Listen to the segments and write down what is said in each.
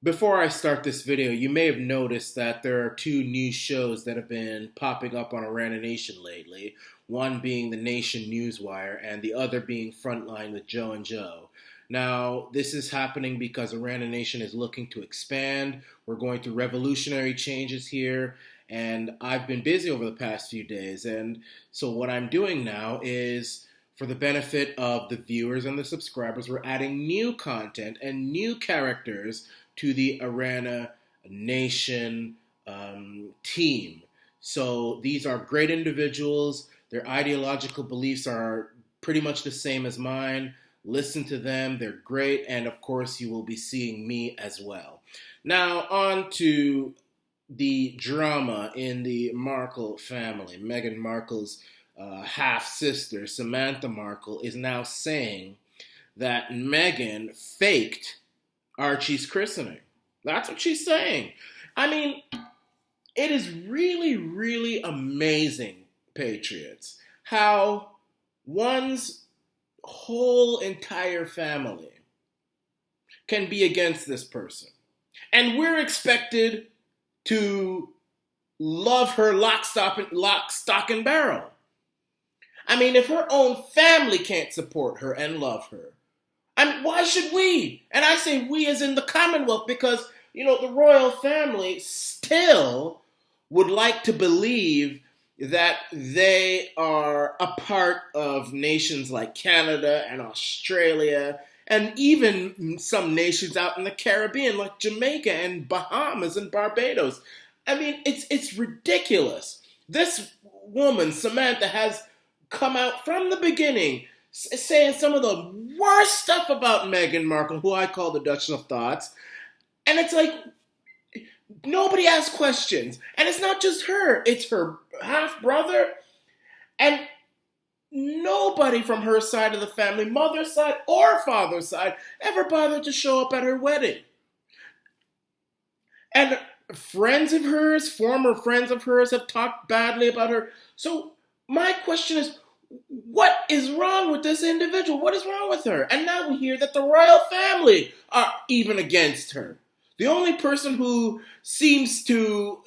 Before I start this video, you may have noticed that there are two new shows that have been popping up on Arana Nation lately. One being the Nation Newswire and the other being Frontline with Joe and Joe. Now, this is happening because Arana Nation is looking to expand. We're going through revolutionary changes here, and I've been busy over the past few days. And so, what I'm doing now is for the benefit of the viewers and the subscribers, we're adding new content and new characters to the Arana Nation team. So these are great individuals. Their ideological beliefs are pretty much the same as mine. Listen to them, they're great, and of course, you will be seeing me as well. Now, on to the drama in the Markle family. Meghan Markle's half sister, Samantha Markle, is now saying that Meghan faked Archie's christening. That's what she's saying. I mean, it is really, really amazing, Patriots, how one's whole entire family can be against this person. And we're expected to love her lock, stock, and barrel. I mean, if her own family can't support her and love her, I mean, why should we? And I say we as in the Commonwealth because, the royal family still would like to believe that they are a part of nations like Canada and Australia and even some nations out in the Caribbean like Jamaica and Bahamas and Barbados. I mean, it's ridiculous. This woman, Samantha, has come out from the beginning saying some of the worst stuff about Meghan Markle, who I call the Duchess of Thoughts. And it's like, nobody asks questions. And it's not just her, it's her half-brother. And nobody from her side of the family, mother's side or father's side, ever bothered to show up at her wedding. And friends of hers, former friends of hers, have talked badly about her. So my question is, what is wrong with this individual? What is wrong with her? And now we hear that the royal family are even against her. The only person who seems to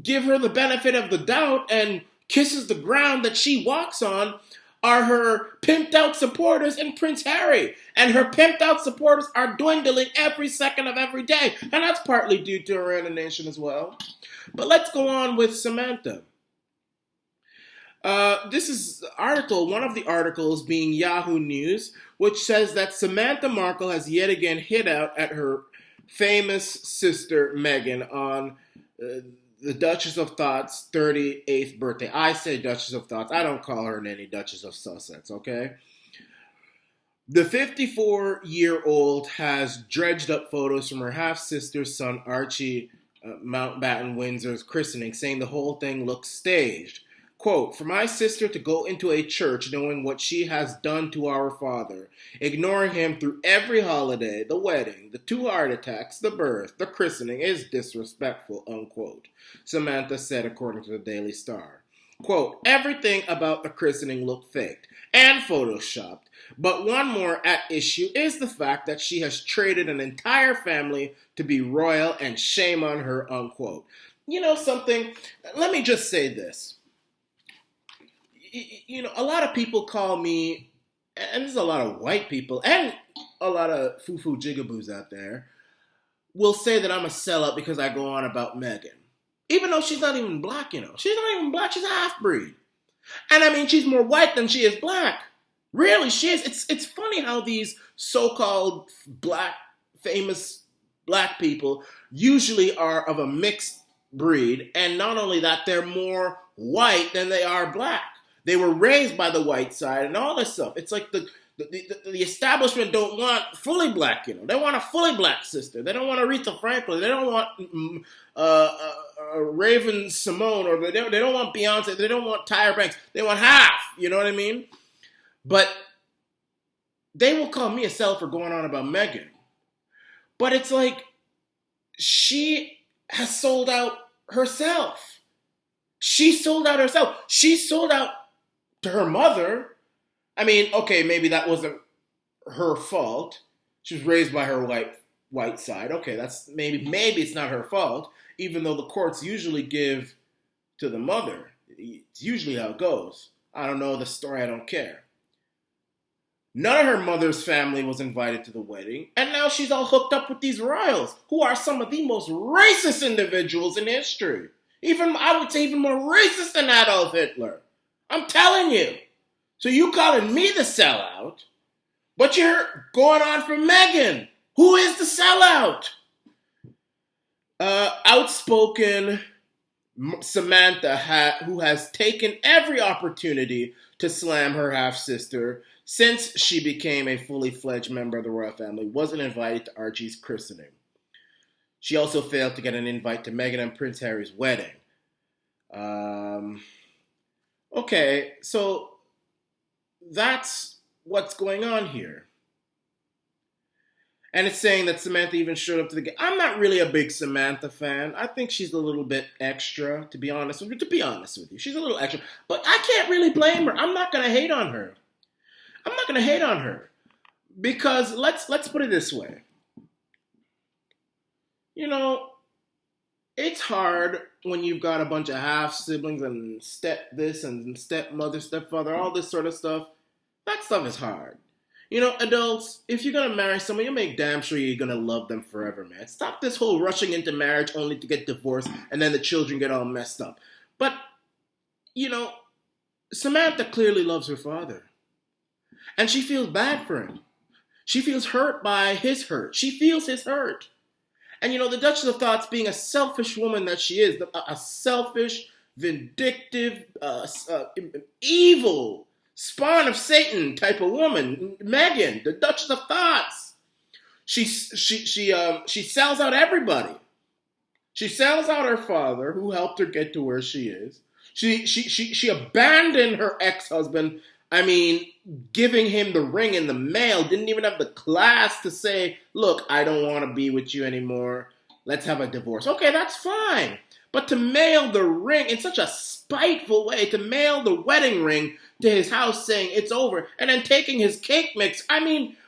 give her the benefit of the doubt and kisses the ground that she walks on are her pimped out supporters and Prince Harry. And her pimped out supporters are dwindling every second of every day. And that's partly due to Arana Nation as well. But let's go on with Samantha. This is one of the articles being Yahoo News, which says that Samantha Markle has yet again hit out at her famous sister Meghan on the Duchess of Thoughts' 38th birthday. I say Duchess of Thoughts. I don't call her any Duchess of Sussex, okay? The 54-year-old has dredged up photos from her half-sister's son Archie Mountbatten Windsor's christening, saying the whole thing looks staged. Quote, for my sister to go into a church knowing what she has done to our father, ignoring him through every holiday, the wedding, the 2 heart attacks, the birth, the christening is disrespectful, unquote, Samantha said according to the Daily Star. Quote, everything about the christening looked faked and photoshopped, but one more at issue is the fact that she has traded an entire family to be royal and shame on her, unquote. You know something? Let me just say this. A lot of people call me, and there's a lot of white people and a lot of foo-foo jigaboos out there, will say that I'm a sellout because I go on about Meghan. Even though she's not even black, She's not even black, she's a half-breed. And I mean, she's more white than she is black. Really, she is. It's funny how these so-called famous black people usually are of a mixed breed. And not only that, they're more white than they are black. They were raised by the white side and all this stuff. It's like the establishment don't want fully black, They want a fully black sister. They don't want Aretha Franklin. They don't want Raven Simone, or they don't want Beyonce. They don't want Tyra Banks. They want half, you know what I mean? But they will call me a sellout for going on about Meghan. But it's like she has sold out herself. She sold out herself. She sold out to her mother. I mean, okay, maybe that wasn't her fault. She was raised by her white white side. Okay, that's maybe it's not her fault, even though the courts usually give to the mother. It's usually how it goes. I don't know the story, I don't care. None of her mother's family was invited to the wedding, and now she's all hooked up with these royals, who are some of the most racist individuals in history. Even, I would say, even more racist than Adolf Hitler. I'm telling you. So you calling me the sellout, but you're going on for Meghan. Who is the sellout? Outspoken Samantha, who has taken every opportunity to slam her half-sister since she became a fully fledged member of the royal family, wasn't invited to Archie's christening. She also failed to get an invite to Meghan and Prince Harry's wedding. Okay, so that's what's going on here. And it's saying that Samantha even showed up to the game. I'm not really a big Samantha fan. I think she's a little bit extra, to be honest with you. She's a little extra. But I can't really blame her. I'm not going to hate on her. Because let's put it this way. You know, it's hard when you've got a bunch of half-siblings and step this and stepmother, stepfather, all this sort of stuff. That stuff is hard. You know, adults, if you're going to marry someone, you make damn sure you're going to love them forever, man. Stop this whole rushing into marriage only to get divorced and then the children get all messed up. But, you know, Samantha clearly loves her father. And she feels bad for him. She feels hurt by his hurt. She feels his hurt. And, you know, the Duchess of Thoughts, being a selfish woman that she is, a selfish, vindictive, evil, spawn of Satan type of woman, Meghan, the Duchess of Thoughts. She sells out everybody. She sells out her father, who helped her get to where she is. She abandoned her ex-husband. I mean, giving him the ring in the mail, didn't even have the class to say, look, I don't want to be with you anymore. Let's have a divorce. Okay, that's fine. But to mail the ring in such a spiteful way, to mail the wedding ring to his house saying it's over, and then taking his cake mix,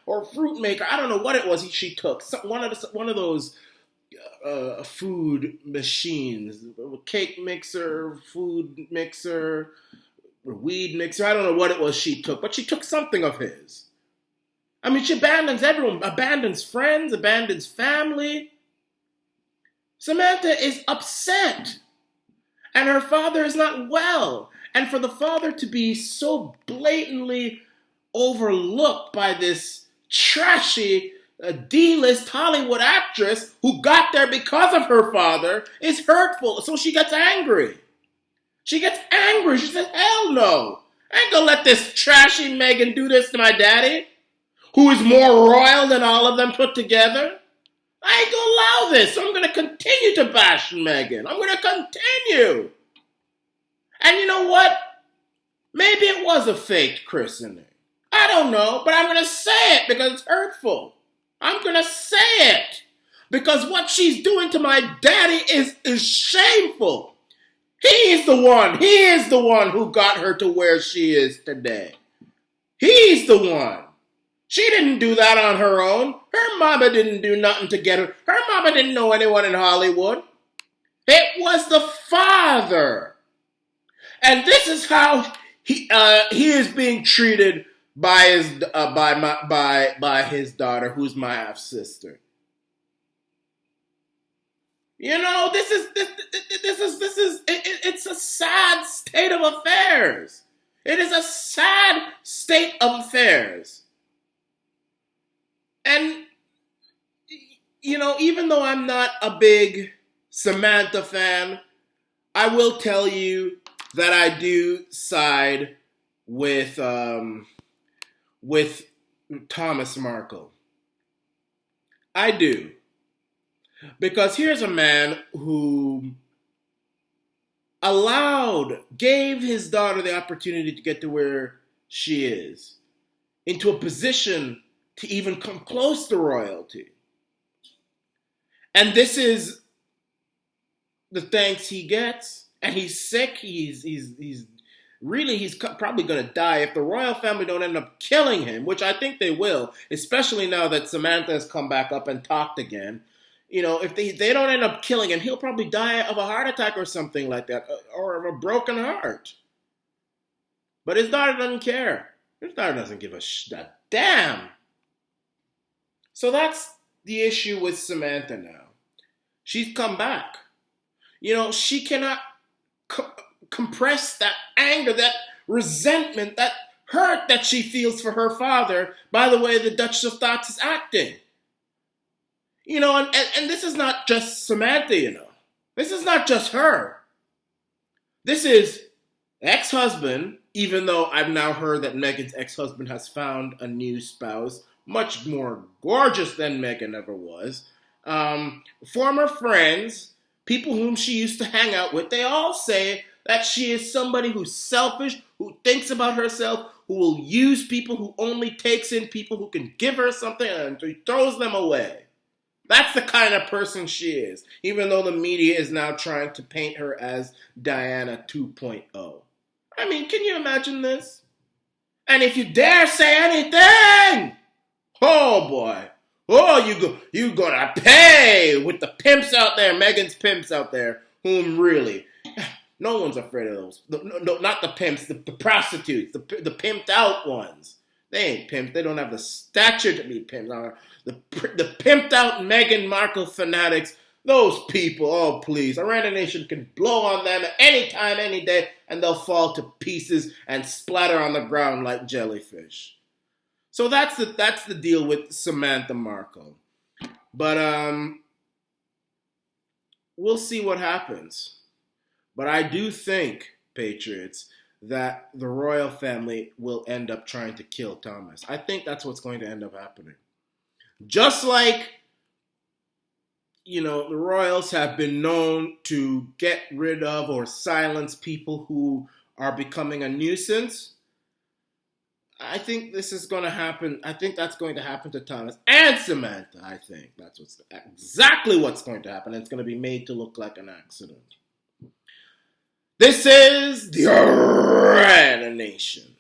or fruit maker, I don't know what it was she took. One of those food machines, cake mixer, food mixer, weed mixer, I don't know what it was she took, but she took something of his. I mean, she abandons everyone, abandons friends, abandons family. Samantha is upset, and her father is not well. And for the father to be so blatantly overlooked by this trashy D-list Hollywood actress who got there because of her father is hurtful. So she gets angry. She says, hell no. I ain't gonna let this trashy Meghan do this to my daddy, who is more royal than all of them put together. I ain't gonna allow this. So I'm gonna continue to bash Meghan. I'm gonna continue. And you know what? Maybe it was a fake christening. I don't know, but I'm gonna say it because it's hurtful. I'm gonna say it because what she's doing to my daddy is shameful. He is the one who got her to where she is today. He's the one. She didn't do that on her own. Her mama didn't do nothing to get her. Her mama didn't know anyone in Hollywood. It was the father. And this is how he is being treated by his daughter, who's my half sister. You know, it's a sad state of affairs. It is a sad state of affairs. And, you know, even though I'm not a big Samantha fan, I will tell you that I do side with Thomas Markle. I do. Because here's a man who gave his daughter the opportunity to get to where she is, into a position to even come close to royalty. And this is the thanks he gets. And he's sick. He's Really, he's probably going to die if the royal family don't end up killing him, which I think they will, especially now that Samantha has come back up and talked again. If they don't end up killing him, he'll probably die of a heart attack or something like that, or of a broken heart. But his daughter doesn't care. His daughter doesn't give a damn. So that's the issue with Samantha now. She's come back. She cannot compress that anger, that resentment, that hurt that she feels for her father by the way the Duchess of Thoughts is acting. And this is not just Samantha, This is not just her. This is ex-husband, even though I've now heard that Meghan's ex-husband has found a new spouse, much more gorgeous than Meghan ever was. Former friends, people whom she used to hang out with, they all say that she is somebody who's selfish, who thinks about herself, who will use people, who only takes in people who can give her something and throws them away. That's the kind of person she is, even though the media is now trying to paint her as Diana 2.0. I mean, can you imagine this? And if you dare say anything, oh boy, you gonna pay with the pimps out there, Meghan's pimps out there, whom really, no one's afraid of those. No, not the pimps, the prostitutes, the pimped out ones. They ain't pimps. They don't have the stature to be pimps. The pimped out Meghan Markle fanatics, those people, oh please, Arana Nation can blow on them at any time, any day, and they'll fall to pieces and splatter on the ground like jellyfish. So that's the deal with Samantha Markle. But we'll see what happens. But I do think, Patriots, that the royal family will end up trying to kill Thomas. I think that's what's going to end up happening. Just like, the royals have been known to get rid of or silence people who are becoming a nuisance, I think this is going to happen. I think that's going to happen to Thomas and Samantha. I think that's exactly what's going to happen. It's going to be made to look like an accident. This is the Arana Nation.